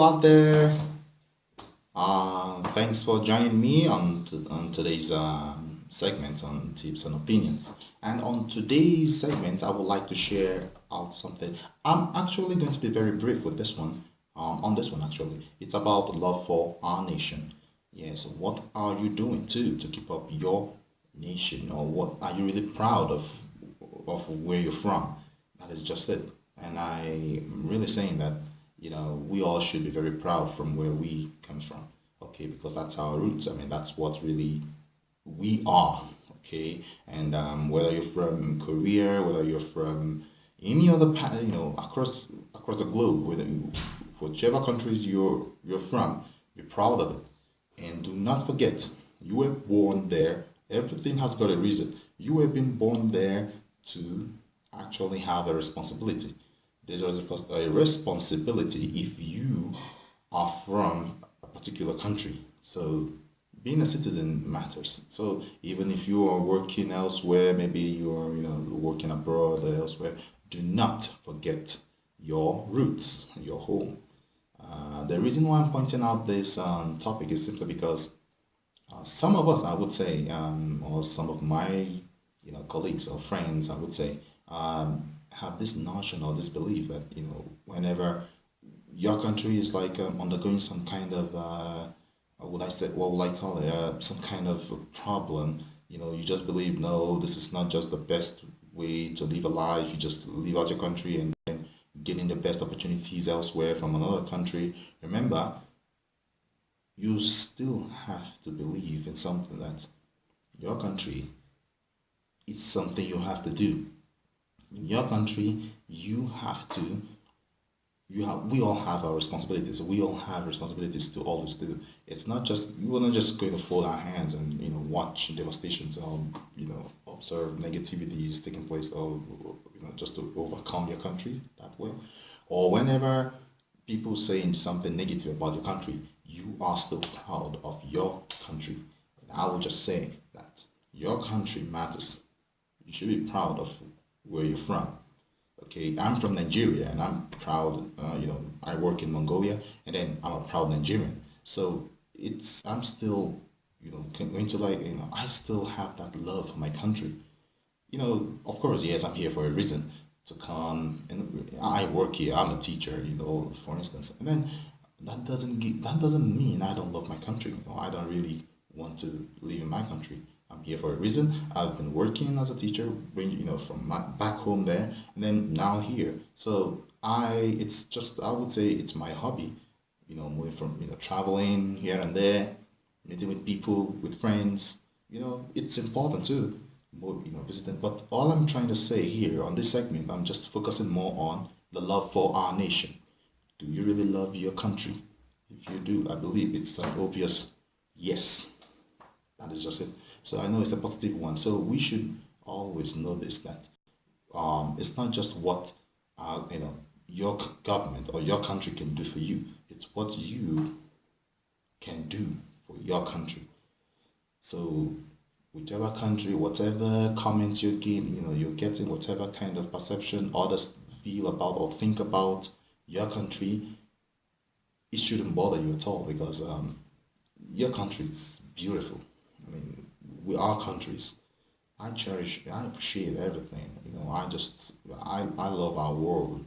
out there. Thanks for joining me on today's segment on tips and opinions. And on today's segment, I would like to share out something. I'm actually going to be very brief with this one. On this one, actually, it's about the love for our nation. Yes, what are you doing too to keep up your nation, or what are you really proud of where you're from? That is just it. And I'm really saying that, we all should be very proud from where we come from. Okay, because that's our roots. I mean, that's what really we are. Okay, and whether you're from Korea, whether you're from any other, across the globe, whichever countries you're from, be proud of it, and do not forget you were born there. Everything has got a reason. You have been born there to actually have a responsibility. There's a responsibility if you are from a particular country. So being a citizen matters. So even if you are working elsewhere, maybe you're working abroad or elsewhere, do not forget your roots, your home. The reason why I'm pointing out this topic is simply because some of us, I would say, or some of my colleagues or friends, I would say, have this notion or this belief that whenever your country is like undergoing some kind of what would I call it, some kind of problem, you just believe, no, this is not just the best way to live a life. You just leave out your country and then getting the best opportunities elsewhere from another country. Remember, you still have to believe in something, that your country is something you have to do. In your country, we all have our responsibilities. We all have responsibilities to always do. It's not just, we're not just going to fold our hands and watch devastations, or observe negativities taking place, or just to overcome your country that way. Or whenever people saying something negative about your country, you are still proud of your country. And I would just say that your country matters. You should be proud of where you're from. Okay, I'm from Nigeria and I'm proud. I work in Mongolia, and then I'm a proud Nigerian. So I'm still, going to like, I still have that love for my country. Of course, yes, I'm here for a reason, to come, and I work here. I'm a teacher, for instance. And then that doesn't mean I don't love my country. I don't really want to live in my country. I'm here for a reason. I've been working as a teacher, from back home there, and then now here. So it's just, I would say it's my hobby. Moving from, traveling here and there, meeting with people, with friends. It's important too. Visiting. But all I'm trying to say here on this segment, I'm just focusing more on the love for our nation. Do you really love your country? If you do, I believe it's an obvious yes. That is just it. So I know it's a positive one. So we should always know this, that it's not just what your government or your country can do for you. It's what you can do for your country. So whichever country, whatever comments you're getting, whatever kind of perception others feel about or think about your country, it shouldn't bother you at all, because your country is beautiful. I mean, we are countries. I appreciate everything. I love our world.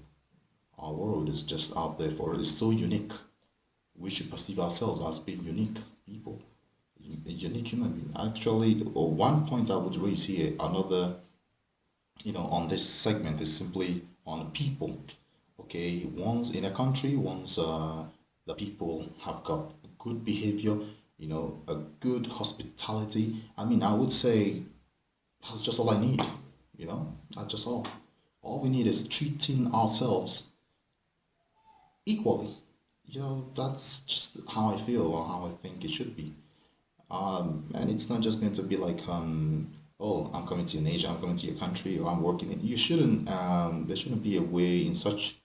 Our world is just out there for it. It's so unique. We should perceive ourselves as being unique people, a unique human being. Actually, one point I would raise here, another, on this segment, is simply on people. Okay, once in a country, once the people have got good behavior, a good hospitality. I mean, I would say that's just all I need. That's just all. All we need is treating ourselves equally. That's just how I feel, or how I think it should be. And it's not just going to be like, oh, I'm coming to your nation, I'm coming to your country, or I'm working. You shouldn't. There shouldn't be a way in such.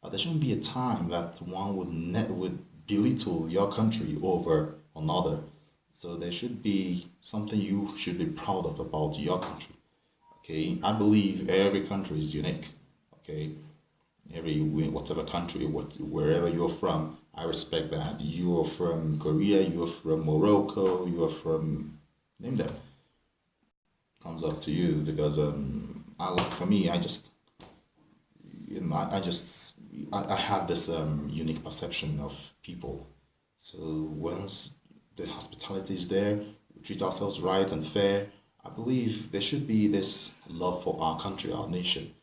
There shouldn't be a time that one would belittle your country over another. So there should be something you should be proud of about your country. Okay, I believe every country is unique. Okay, whatever country, wherever you're from, I respect that. You are from Korea, you are from Morocco, you are from, name them. Comes up to you because for me, I just, you know, I have this unique perception of people. So once the hospitality is there, we treat ourselves right and fair. I believe there should be this love for our country, our nation.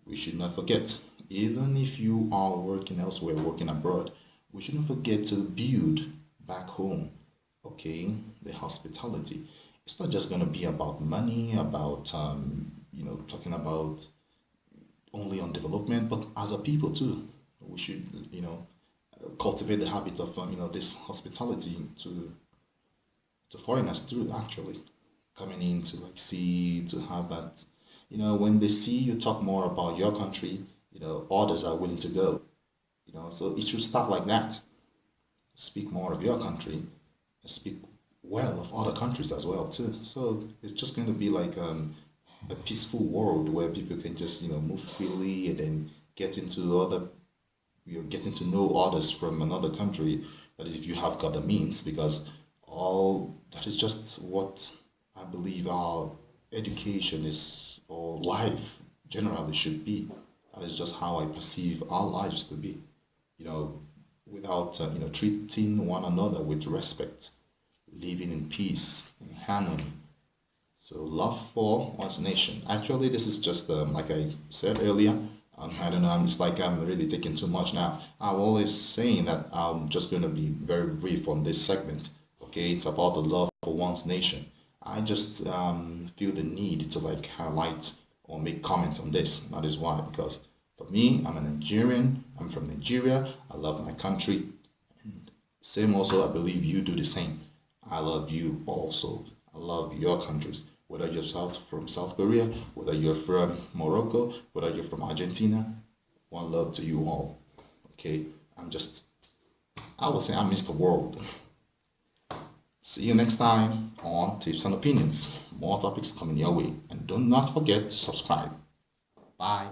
We should not forget, even if you are working elsewhere, working abroad, we shouldn't forget to build back home, okay, the hospitality. It's not just going to be about money, about, talking about only on development, but as a people too. We should, cultivate the habit of, this hospitality to foreigners too, actually, coming in to like see, to have that, when they see you talk more about your country, others are willing to go, so it should start like that. Speak more of your country and speak well of other countries as well too. So it's just going to be like a peaceful world where people can just, move freely and then get into other, getting to know others from another country. That is, if you have got the means, because all that is just what I believe our education is, or life generally should be. That is just how I perceive our lives to be. You know, without treating one another with respect, living in peace and harmony. So love for one's nation. Actually, this is just like I said earlier. I don't know. I'm just like I'm really taking too much now. I'm always saying that I'm just going to be very brief on this segment. Okay, it's about the love for one's nation. I just feel the need to like highlight or make comments on this. That is why, because for me, I'm a Nigerian. I'm from Nigeria. I love my country. Same also, I believe you do the same. I love you also. I love your countries. Whether you're from South Korea, whether you're from Morocco, whether you're from Argentina, one love to you all. Okay, I would say I'm Mr. World. See you next time on Tips and Opinions. More topics coming your way. And do not forget to subscribe. Bye.